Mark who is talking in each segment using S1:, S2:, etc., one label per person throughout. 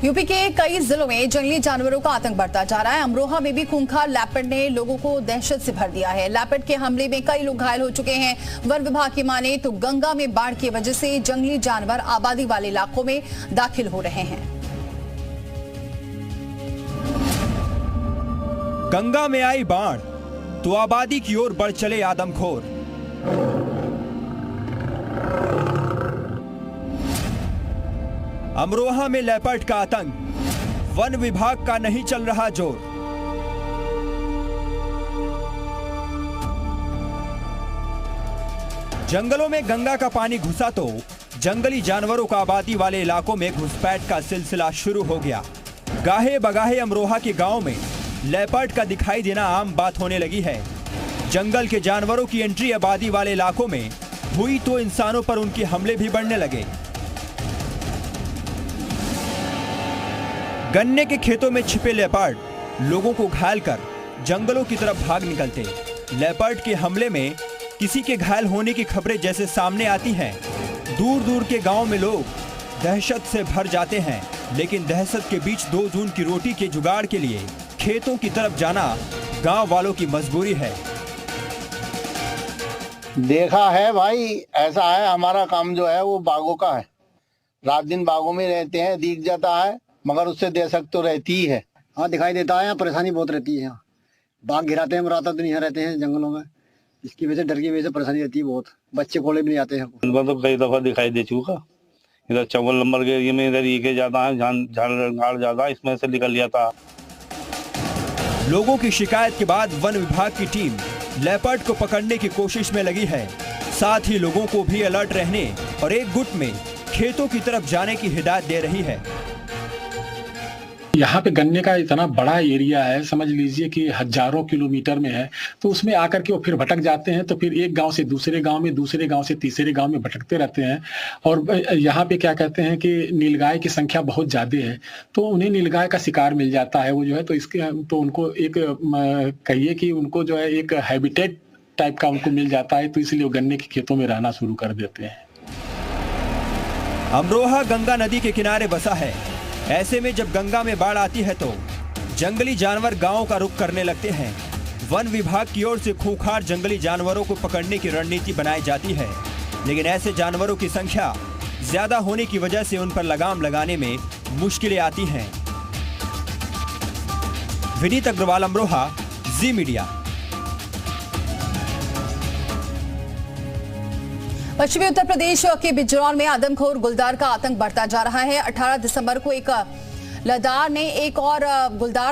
S1: UP के कई जिलों में जंगली जानवरों का आतंक बढ़ता जा रहा है। अमरोहा में भी खूंखार लेपर्ड ने लोगों को दहशत से भर दिया है। लेपर्ड के हमले में कई लोग घायल हो चुके हैं। वन विभाग की माने तो गंगा में बाढ़ की वजह से जंगली जानवर आबादी वाले इलाकों में दाखिल हो रहे हैं।
S2: गंगा में आई बाढ़ तो आबादी की ओर बढ़ चले आदमखोर। अमरोहा में लेपर्ड का आतंक, वन विभाग का नहीं चल रहा जोर। जंगलों में गंगा का पानी घुसा तो जंगली जानवरों का आबादी वाले इलाकों में घुसपैठ का सिलसिला शुरू हो गया। गाहे बगाहे अमरोहा के गांव में लेपर्ड का दिखाई देना आम बात होने लगी है। जंगल के जानवरों की एंट्री आबादी वाले इलाकों में हुई तो इंसानों पर उनके हमले भी बढ़ने लगे। गन्ने के खेतों में छिपे लेपर्ड लोगों को घायल कर जंगलों की तरफ भाग निकलते। लेपर्ड के हमले में किसी के घायल होने की खबरें जैसे सामने आती हैं, दूर दूर के गांव में लोग दहशत से भर जाते हैं। लेकिन दहशत के बीच 2 जून की रोटी के जुगाड़ के लिए खेतों की तरफ जाना गांव वालों की मजबूरी है।
S3: देखा है भाई, ऐसा है, हमारा काम जो है वो बागों का है। रात दिन बागों में रहते हैं, दिख जाता है, मगर उससे दहशत तो रहती ही है।
S4: हाँ, दिखाई देता है। यहाँ परेशानी बहुत रहती है। यहाँ बाघ गिराते हैं, हम रात दिन यहाँ रहते हैं जंगलों में। इसकी वजह से, डर की वजह से परेशानी रहती है बहुत। बच्चे कोले भी नहीं आते हैं।
S5: तो कई दफा दिखाई दे चुका। इधर 54 नंबर के एरिया में इधर ईके ज्यादा है, झाड़ ज्यादा, इसमें से निकल जाता।
S2: लोगों की शिकायत के बाद वन विभाग की टीम लेपर्ड को पकड़ने की कोशिश में लगी है। साथ ही लोगों को भी अलर्ट रहने और एक गुट में खेतों की तरफ जाने की हिदायत दे रही है।
S6: यहाँ पे गन्ने का इतना बड़ा एरिया है, समझ लीजिए कि हजारों किलोमीटर में है। तो उसमें आकर के वो फिर भटक जाते हैं। तो फिर एक गांव से दूसरे गांव में, दूसरे गांव से तीसरे गांव में भटकते रहते हैं। और यहाँ पे क्या कहते हैं कि नीलगाय की संख्या बहुत ज्यादा है, तो उन्हें नीलगाय का शिकार मिल जाता है। वो जो है तो इसके तो उनको एक कहिए कि उनको जो है एक हैबिटेट टाइप का उनको मिल जाता है। तो इसलिए वो गन्ने के खेतों में रहना शुरू कर देते हैं।
S2: अमरोहा गंगा नदी के किनारे बसा है। ऐसे में जब गंगा में बाढ़ आती है तो जंगली जानवर गांवों का रुख करने लगते हैं। वन विभाग की ओर से खूंखार जंगली जानवरों को पकड़ने की रणनीति बनाई जाती है, लेकिन ऐसे जानवरों की संख्या ज्यादा होने की वजह से उन पर लगाम लगाने में मुश्किलें आती हैं। विनीत अग्रवाल, अमरोहा, जी मीडिया।
S1: पश्चिमी उत्तर प्रदेश के बिजनौर में आदमखोर गुलदार का आतंक बढ़ता जा रहा है। 18 दिसंबर को एक गुलदार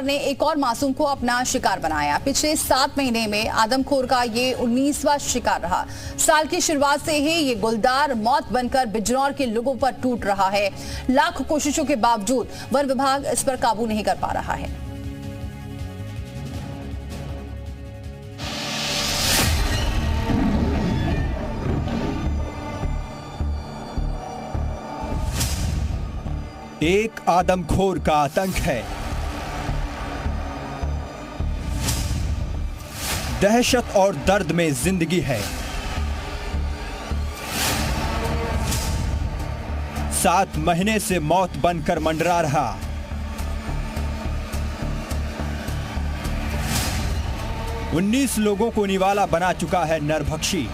S1: ने एक और मासूम को अपना शिकार बनाया। पिछले 7 महीने में आदमखोर का ये 19वां शिकार रहा। साल की शुरुआत से ही ये गुलदार मौत बनकर बिजनौर के लोगों पर टूट रहा है। लाख कोशिशों के बावजूद वन विभाग इस पर काबू नहीं कर पा रहा है।
S2: एक आदमखोर का आतंक है। दहशत और दर्द में जिंदगी है। 7 महीने से मौत बनकर मंडरा रहा। उन्नीस लोगों को निवाला बना चुका है नरभक्षी।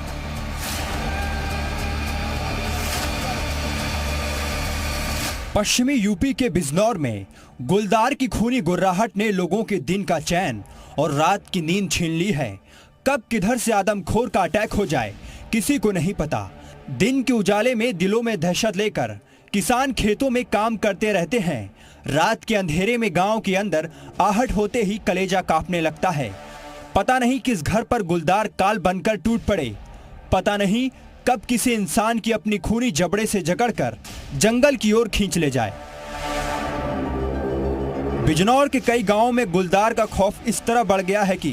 S2: पश्चिमी यूपी के बिजनौर में गुलदार की खूनी गुर्राहट ने लोगों के दिन का चैन और रात की नींद छीन ली है। कब किधर से आदमखोर का अटैक हो जाए किसी को नहीं पता। दिन के उजाले में दिलों में दहशत लेकर किसान खेतों में काम करते रहते हैं। रात के अंधेरे में गांव के अंदर आहट होते ही कलेजा कांपने लगता है। पता नहीं किस घर पर गुलदार काल बनकर टूट पड़े। पता नहीं कब किसी इंसान की अपनी खूनी जबड़े से जकड़कर जंगल की ओर खींच ले जाए। बिजनौर के कई गांवों में गुलदार का खौफ इस तरह बढ़ गया है कि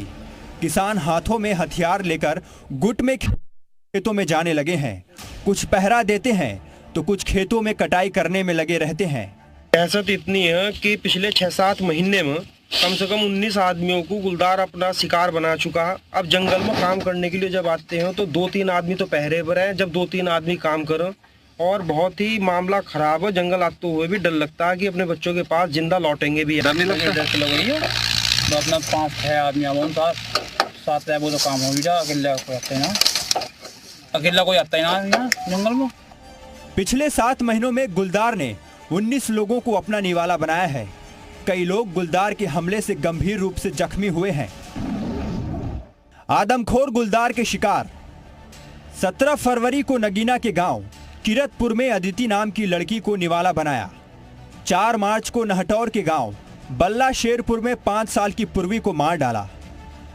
S2: किसान हाथों में हथियार लेकर गुट में खेतों में जाने लगे हैं। कुछ पहरा देते हैं तो कुछ खेतों में कटाई करने में लगे रहते हैं।
S7: दहशत इतनी है कि पिछले 6-7 महीने में कम से कम 19 आदमियों को गुलदार अपना शिकार बना चुका है। अब जंगल में काम करने के लिए जब आते हैं तो 2-3 आदमी तो पहरे पर हैं। जब 2-3 आदमी काम करें और बहुत ही मामला खराब है। जंगल आते हुए भी डर लगता है कि अपने बच्चों के पास जिंदा लौटेंगे भी।
S4: डर नहीं लगता?
S7: डर लग रही है।
S8: तो अपना 5-6 आदमी आवाम साथ है वो तो काम हो गया। अकेला कोई आता है ना, अकेला कोई आता है ना जंगल में।
S2: पिछले 7 महीनों में गुलदार ने 19 लोगों को अपना निवाला बनाया है। कई लोग गुलदार के हमले से गंभीर रूप से जख्मी हुए हैं। आदमखोर गुलदार के शिकार। 17 फरवरी को नगीना के गांव किरतपुर में अदिति नाम की लड़की को निवाला बनाया। 4 मार्च को नहटौर के गांव बल्ला शेरपुर में 5 साल की पूर्वी को मार डाला।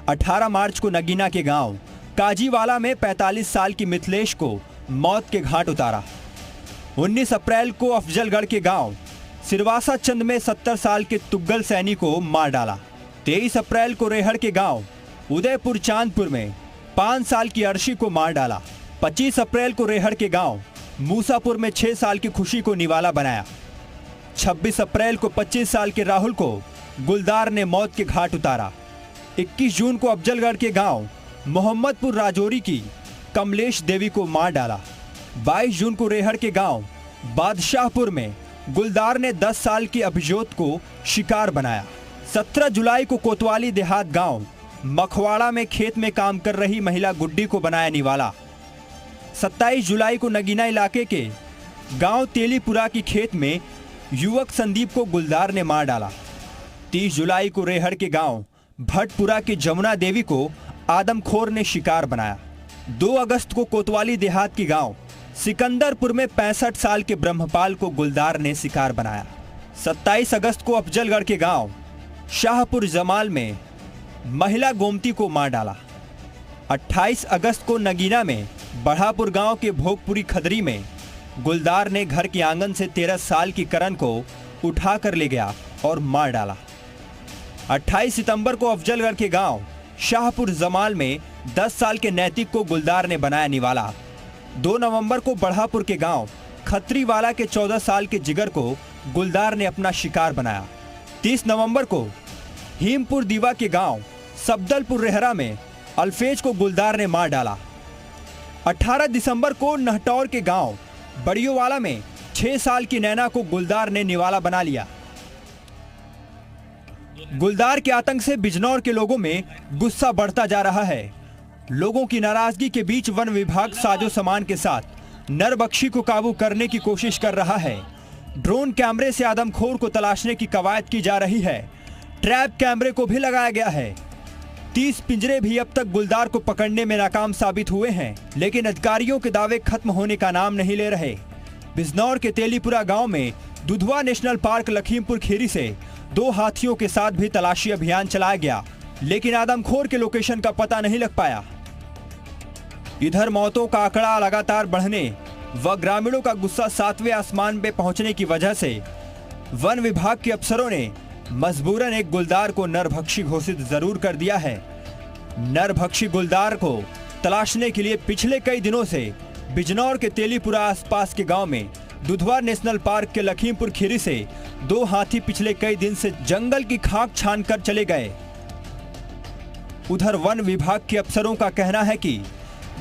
S2: 18 मार्च को नगीना के गांव काजीवाला में 45 साल की मिथिलेश को मौत के घाट उतारा। 19 अप्रैल को अफजलगढ़ के गांव सिरवासा चंद में 70 साल के तुग्गल सैनी को मार डाला। 23 अप्रैल को रेहड़ के गांव उदयपुर चांदपुर में 5 साल की अर्शी को मार डाला। 25 अप्रैल को रेहड़ के गांव मूसापुर में 6 साल की खुशी को निवाला बनाया। 26 अप्रैल को 25 साल के राहुल को गुलदार ने मौत के घाट उतारा। 21 जून को अफजलगढ़ के गांव मोहम्मदपुर राजौरी की कमलेश देवी को मार डाला। 22 जून को रेहड़ के गांव बादशाहपुर में गुलदार ने 10 साल की अभिजोत को शिकार बनाया। 17 जुलाई को कोतवाली देहात गांव मखवाड़ा में खेत में काम कर रही महिला गुड्डी को बनाया निवाला। 27 जुलाई को नगीना इलाके के गांव तेलीपुरा की खेत में युवक संदीप को गुलदार ने मार डाला। 30 जुलाई को रेहड़ के गांव भटपुरा की जमुना देवी को आदमखोर ने शिकार बनाया। 2 अगस्त को कोतवाली देहात की गांव सिकंदरपुर में 65 साल के ब्रह्मपाल को गुलदार ने शिकार बनाया। 27 अगस्त को अफजलगढ़ के गांव शाहपुर जमाल में महिला गोमती को मार डाला। 28 अगस्त को नगीना में बढ़ापुर गांव के भोगपुरी खदरी में गुलदार ने घर के आंगन से 13 साल की करण को उठा कर ले गया और मार डाला। 28 सितंबर को अफजलगढ़ के गांव शाहपुर जमाल में 10 साल के नैतिक को गुलदार ने बनाया निवाला। 2 नवंबर को बढ़ापुर के गांव खत्रीवाला के 14 साल के जिगर को गुलदार ने अपना शिकार बनाया। 30 नवंबर को हीमपुर दीवा के गांव सब्दलपुर रेहरा में अल्फेज को गुलदार ने मार डाला। 18 दिसंबर को नहटौर के गांव बड़ियोवाला में 6 साल की नैना को गुलदार ने निवाला बना लिया। गुलदार के आतंक से बिजनौर के लोगों में गुस्सा बढ़ता जा रहा है। लोगों की नाराजगी के बीच वन विभाग साजो सामान के साथ नरबख्शी को काबू करने की कोशिश कर रहा है। ड्रोन कैमरे से आदमखोर को तलाशने की कवायद की जा रही है। ट्रैप कैमरे को भी लगाया गया है। 30 पिंजरे भी अब तक गुलदार को पकड़ने में नाकाम साबित हुए हैं, लेकिन अधिकारियों के दावे खत्म होने का नाम नहीं ले रहे। बिजनौर के तेलीपुरा गांव में दुधवा नेशनल पार्क लखीमपुर खीरी से 2 हाथियों के साथ भी तलाशी अभियान चलाया गया, लेकिन आदमखोर के लोकेशन का पता नहीं लग पाया। इधर मौतों का आंकड़ा लगातार बढ़ने व ग्रामीणों का गुस्सा 7वें आसमान पे पहुंचने की वजह से वन विभाग के अफसरों ने मजबूरन एक गुलदार को नरभक्षी घोषित जरूर कर दिया है। नरभक्षी गुलदार को तलाशने के लिए पिछले कई दिनों से बिजनौर के तेलीपुरा आसपास के गांव में दुधवा नेशनल पार्क के लखीमपुर खीरी से 2 हाथी पिछले कई दिन से जंगल की खाक छान कर चले गए। उधर वन विभाग के अफसरों का कहना है कि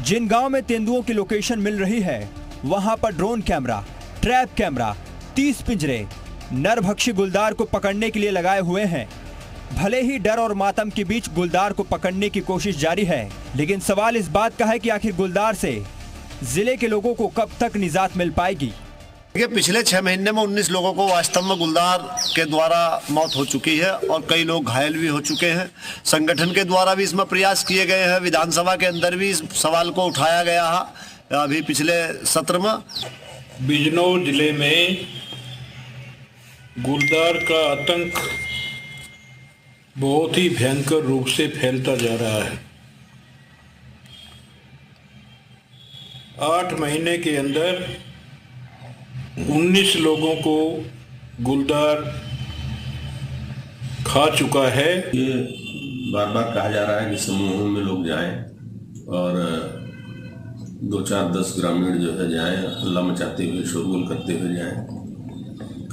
S2: जिन गांव में तेंदुओं की लोकेशन मिल रही है वहां पर ड्रोन कैमरा, ट्रैप कैमरा, 30 पिंजरे नरभक्षी गुलदार को पकड़ने के लिए लगाए हुए हैं। भले ही डर और मातम के बीच गुलदार को पकड़ने की कोशिश जारी है, लेकिन सवाल इस बात का है कि आखिर गुलदार से जिले के लोगों को कब तक निजात मिल पाएगी।
S9: देखिए, पिछले 6 महीने में 19 लोगों को वास्तव में गुलदार के द्वारा मौत हो चुकी है और कई लोग घायल भी हो चुके हैं। संगठन के द्वारा भी इसमें प्रयास किए गए हैं। विधानसभा के अंदर भी इस सवाल को उठाया गया है अभी पिछले सत्र में।
S10: बिजनौर जिले में गुलदार का आतंक बहुत ही भयंकर रूप से फैलता जा रहा है। 8 महीने के अंदर 19 लोगों को गुलदार खा चुका है।
S11: ये बार बार कहा जा रहा है कि समूहों में लोग जाएं और 2-4-10 ग्रामीण जो है जाएं, हल्ला मचाते हुए, शोरगुल करते हुए जाएं।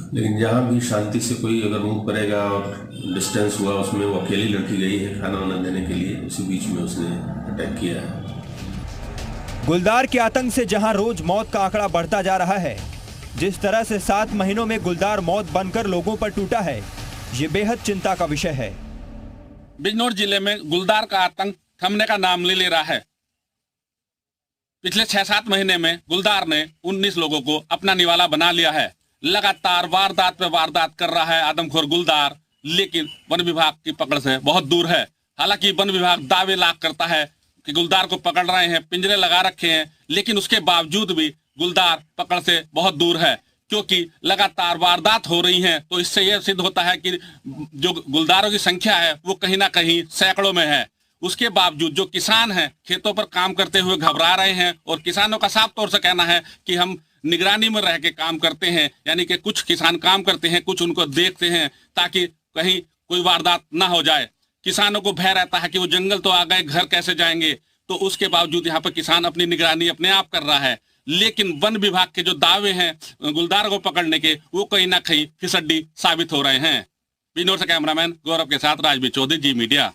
S11: लेकिन जहाँ भी शांति से कोई अगर मूव करेगा और डिस्टेंस हुआ, उसमें वो अकेली लड़की गई है खाना वाना देने के लिए, उसी बीच में उसने अटैक किया है।
S2: गुलदार के आतंक से जहां रोज मौत का आंकड़ा बढ़ता जा रहा है, जिस तरह से 7 महीनों में गुलदार मौत बनकर लोगों पर टूटा है, ये बेहद चिंता का विषय है।
S12: बिजनौर जिले में गुलदार का आतंक थमने का नाम नहीं ले रहा है। पिछले 6-7 महीने में गुलदार ने 19 लोगों को अपना निवाला बना लिया है। लगातार वारदात पे वारदात कर रहा है आदमखोर गुलदार, लेकिन वन विभाग की पकड़ से बहुत दूर है। हालांकि वन विभाग दावे लाख करता है कि गुलदार को पकड़ रहे हैं, पिंजरे लगा रखे हैं, लेकिन उसके बावजूद भी गुलदार पकड़ से बहुत दूर है, क्योंकि लगातार वारदात हो रही हैं। तो इससे यह सिद्ध होता है कि जो गुलदारों की संख्या है वो कहीं ना कहीं सैकड़ों में है। उसके बावजूद जो किसान हैं खेतों पर काम करते हुए घबरा रहे हैं, और किसानों का साफ तौर से कहना है कि हम निगरानी में रह के काम करते हैं, यानी कि कुछ किसान काम करते हैं, कुछ उनको देखते हैं ताकि कहीं कोई वारदात ना हो जाए। किसानों को भय रहता है कि वो जंगल तो आ गए, घर कैसे जाएंगे। तो उसके बावजूद यहाँ पर किसान अपनी निगरानी अपने आप कर रहा है, लेकिन वन विभाग के जो दावे हैं गुलदार को पकड़ने के, वो कहीं ना कहीं फिसड्डी साबित हो रहे हैं। बिजनौर से कैमरामैन गौरव के साथ राजवीर चौधरी, जी मीडिया।